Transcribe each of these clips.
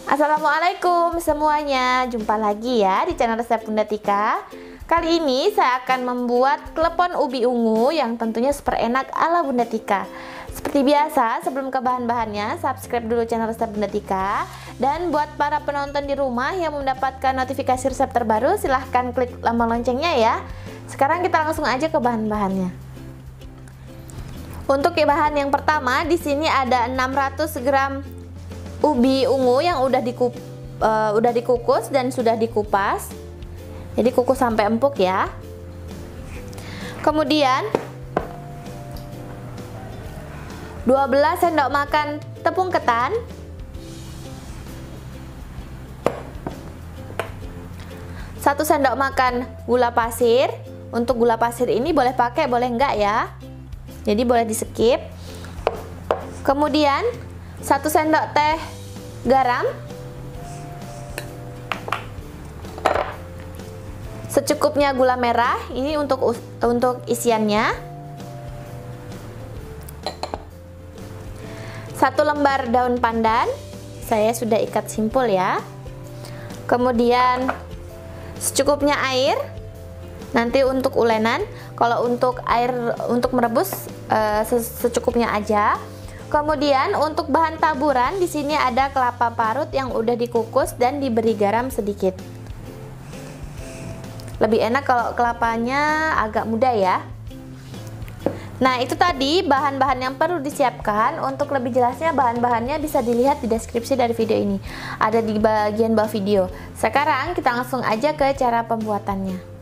Assalamualaikum semuanya, jumpa lagi ya di channel resep Bunda Tika. Kali ini saya akan membuat klepon ubi ungu yang tentunya super enak ala Bunda Tika. Seperti biasa, sebelum ke bahan-bahannya, subscribe dulu channel resep Bunda Tika. Dan buat para penonton di rumah yang mendapatkan notifikasi resep terbaru, silahkan klik tombol loncengnya ya. Sekarang kita langsung aja ke bahan-bahannya. Untuk bahan yang pertama, di sini ada 600 gram ubi ungu yang udah dikukus dan sudah dikupas. Jadi kukus sampai empuk ya. Kemudian 12 sendok makan tepung ketan, 1 sendok makan gula pasir. Untuk gula pasir ini boleh pakai, boleh enggak ya. Jadi boleh di skip. Kemudian 1 sendok teh garam, secukupnya gula merah. Ini untuk isiannya. 1 lembar daun pandan, saya sudah ikat simpul ya. Kemudian secukupnya air. Nanti untuk ulenan, kalau untuk air untuk merebus secukupnya aja. Kemudian untuk bahan taburan, di sini ada kelapa parut yang udah dikukus dan diberi garam sedikit. Lebih enak kalau kelapanya agak muda ya. Nah, itu tadi bahan-bahan yang perlu disiapkan. Untuk lebih jelasnya bahan-bahannya bisa dilihat di deskripsi dari video ini. Ada di bagian bawah video. Sekarang kita langsung aja ke cara pembuatannya.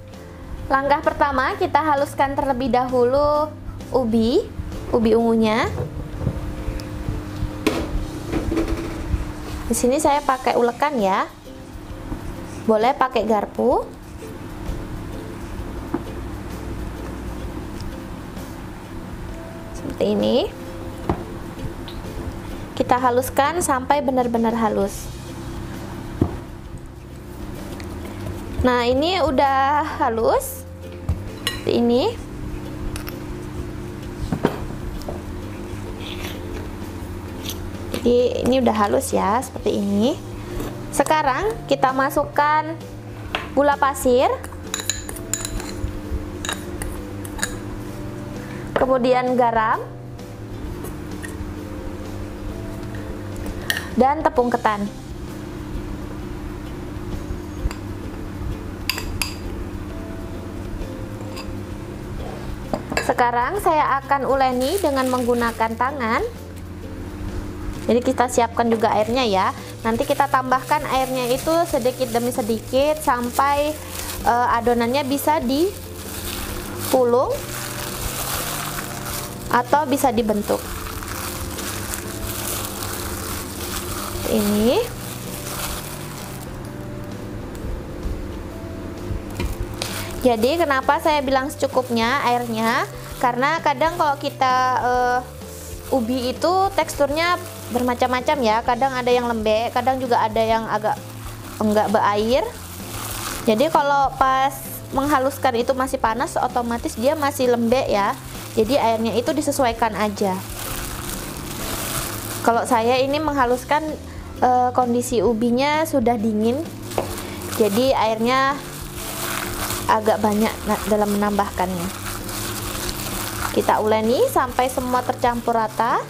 Langkah pertama, kita haluskan terlebih dahulu ubi ungunya. Di sini saya pakai ulekan ya. Boleh pakai garpu. Seperti ini. Kita haluskan sampai benar-benar halus. Nah, ini udah halus. Seperti ini. Jadi ini udah halus ya, seperti ini. Sekarang kita masukkan gula pasir, kemudian garam, dan tepung ketan. Sekarang saya akan uleni dengan menggunakan tangan. Jadi kita siapkan juga airnya ya. Nanti kita tambahkan airnya itu sedikit demi sedikit sampai adonannya bisa dipulung atau bisa dibentuk. Ini. Jadi kenapa saya bilang secukupnya airnya? Karena kadang kalau kita ubi itu teksturnya bermacam-macam ya. Kadang ada yang lembek, kadang juga ada yang agak enggak berair. Jadi kalau pas menghaluskan itu masih panas, otomatis dia masih lembek ya. Jadi airnya itu disesuaikan aja. Kalau saya ini menghaluskan kondisi ubinya sudah dingin, jadi airnya agak banyak dalam menambahkannya. Kita uleni sampai semua tercampur rata.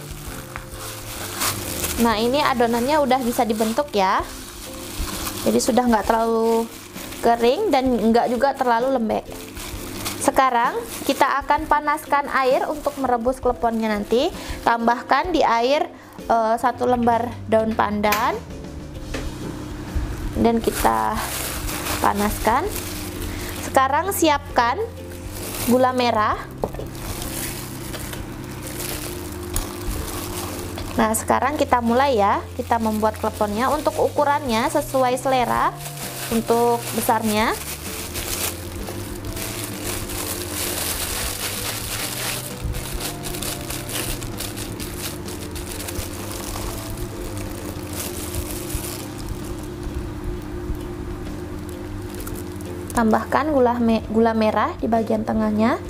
Nah, ini adonannya udah bisa dibentuk ya. Jadi sudah nggak terlalu kering dan nggak juga terlalu lembek. Sekarang kita akan panaskan air untuk merebus kleponnya nanti. Tambahkan di air 1 lembar daun pandan dan kita panaskan. Sekarang siapkan gula merah. Nah, sekarang kita mulai ya, kita membuat kleponnya. Untuk ukurannya sesuai selera untuk besarnya. Tambahkan gula merah di bagian tengahnya.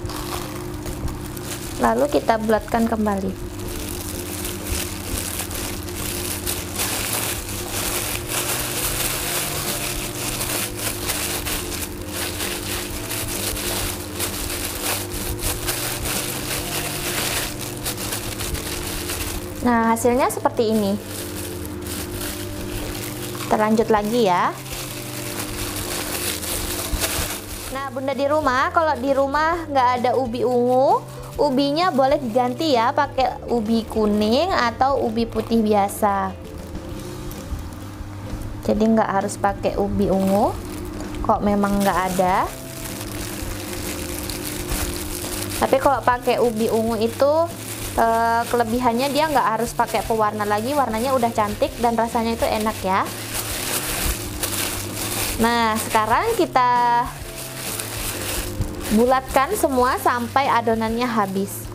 Lalu kita bulatkan kembali. Nah, hasilnya seperti ini. Kita lanjut lagi ya. Nah, Bunda di rumah, kalau di rumah nggak ada ubi ungu, ubinya boleh diganti ya, pakai ubi kuning atau ubi putih biasa. Jadi nggak harus pakai ubi ungu, kok memang nggak ada. Tapi kalau pakai ubi ungu itu kelebihannya dia nggak harus pakai pewarna lagi, warnanya udah cantik dan rasanya itu enak ya. Nah, sekarang kita bulatkan semua sampai adonannya habis.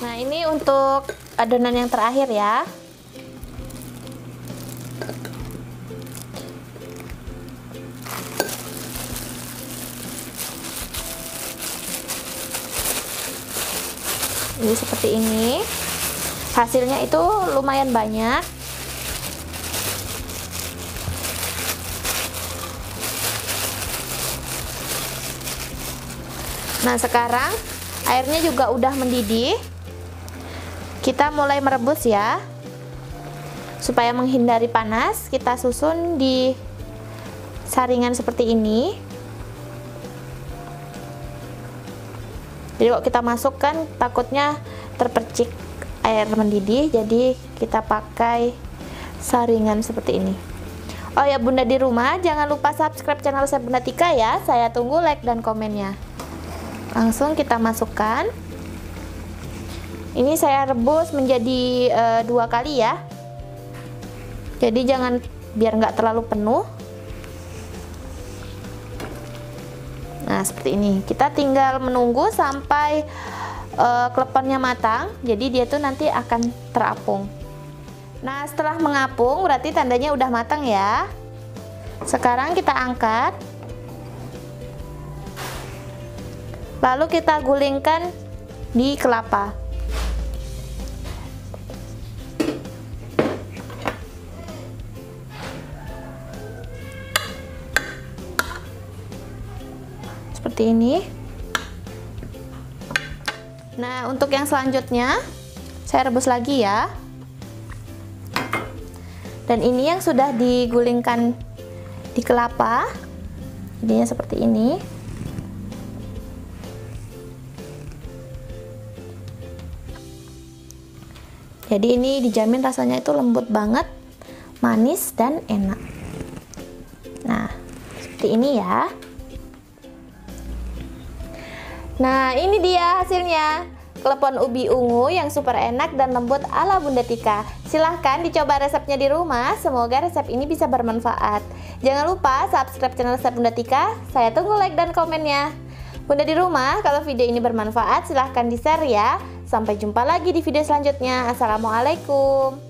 Nah, ini untuk adonan yang terakhir ya. Jadi seperti ini. Hasilnya itu lumayan banyak. Nah, sekarang airnya juga udah mendidih. Kita mulai merebus ya. Supaya menghindari panas, kita susun di saringan seperti ini. Jadi kalau kita masukkan takutnya terpercik air mendidih, jadi kita pakai saringan seperti ini. Oh ya Bunda di rumah, jangan lupa subscribe channel saya Bunda Tika ya. Saya tunggu like dan komennya. Langsung kita masukkan. Ini saya rebus menjadi 2 kali ya. Jadi jangan, biar nggak terlalu penuh. Nah, seperti ini. Kita tinggal menunggu sampai kleponnya matang. Jadi dia tuh nanti akan terapung. Nah, setelah mengapung berarti tandanya udah matang ya. Sekarang kita angkat. Lalu kita gulingkan di kelapa. Seperti ini. Nah, untuk yang selanjutnya saya rebus lagi ya. Dan ini yang sudah digulingkan di kelapa. Jadinya seperti ini. Jadi ini dijamin rasanya itu lembut banget, manis dan enak. Nah, seperti ini ya. Nah, ini dia hasilnya. Klepon ubi ungu yang super enak dan lembut ala Bunda Tika. Silahkan dicoba resepnya di rumah. Semoga resep ini bisa bermanfaat. Jangan lupa subscribe channel resep Bunda Tika. Saya tunggu like dan komennya. Bunda di rumah, kalau video ini bermanfaat silahkan di-share ya. Sampai jumpa lagi di video selanjutnya. Assalamualaikum.